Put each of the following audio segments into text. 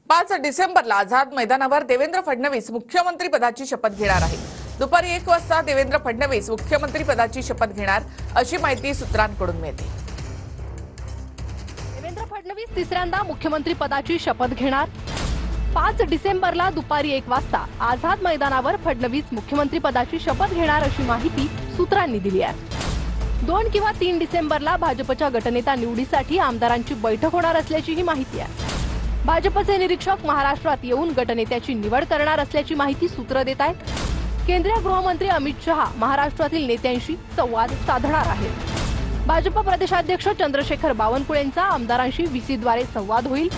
5 डिसेंबरला आझाद मैदानावर देवेंद्र फडणवीस मुख्यमंत्री पदाची शपथ घेणार आहे। दुपारी 1 वाजता देवेंद्र फडणवीस मुख्यमंत्री पदाची शपथ घेणार अशी माहिती सूत्रांकडून मिळते। देवेंद्र फडणवीस तिसऱ्यांदा मुख्यमंत्री पदाची शपथ घेणार। 5 डिसेंबरला दुपारी 1 वाजता आझाद मैदानावर फडणवीस मुख्यमंत्री पदाची शपथ घेणार अशी माहिती सूत्रांनी दिली आहे। 2 किंवा 3 डिसेंबरला भाजपच्या गटनेता निवडीसाठी आमदारांची बैठक होणार असल्याची ही माहिती आहे। भाजपचे निरीक्षक महाराष्ट्रात येऊन गटनेत्याची निवड करणार असल्याची माहिती सूत्र देत आहेत। केंद्रीय गृहमंत्री अमित शहा महाराष्ट्रातील नेत्यांशी संवाद साधणार आहेत। भाजप प्रदेशाध्यक्ष चंद्रशेखर बावनकुळेंचा आमदारांशी व्हीसीद्वारे संवाद होईल।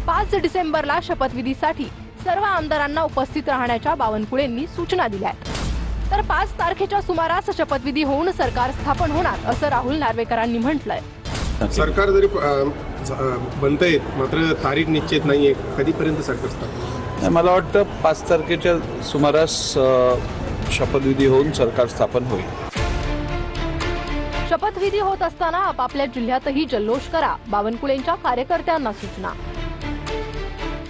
5 डिसेंबरला शपथविधीसाठी सर्व आमदारांना उपस्थित राहण्याच्या बावनकुळेंनी सूचना दिल्या आहेत। तर 5 तारखेच्या सुमारास शपथविधी होऊन सरकार स्थापन होणार असं राहुल नार्वेकरांनी म्हटलंय। सरकार जरी बनतंय मात्र तारीख निश्चित नाहीये, कधीपर्यंत सरकार स्थापन? मला वाटतं 5 तारखेच्या सुमारास शपथविधी होऊन सरकार स्थापन होईल। शपथविधी होत असताना आपापल्या जिल्ह्यातही जल्लोष करा, बावनकुळेंच्या कार्यकर्त्यांना सूचना।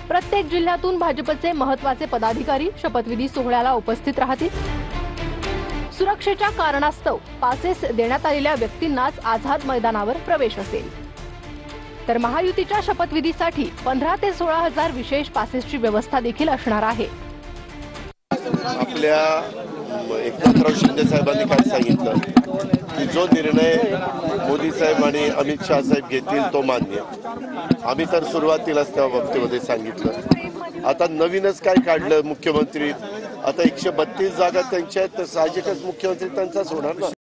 प्रत्येक जिल्ह्यातून भाजपचे महत्त्वाचे पदाधिकारी शपथविधी सोहळ्याला उपस्थित राहतील। सुरक्षेच्या कारणास्तव पासेस देण्यात आलेल्या व्यक्तींनाच आझाद मैदानावर प्रवेश असेल। तर महायुतीच्या शपथविधीसाठी 15 ते 16 हजार विशेष पासेसची व्यवस्था देखील असणार आहे। आपल्या एकनाथराव शिंदे साहेबांनी काय सांगितलं की जो निर्णय मोदी साहेब आणि अमित शहा साहेब घेतील तो मान्य। आम्ही तर सुरुवातीलाच त्या बाबतीमध्ये सांगितलं। आता नवीनच काय काढलं मुख्यमंत्री, आता 132 जागा त्यांच्या आहेत तर साहजिकच मुख्यमंत्री त्यांचाच होणार ना।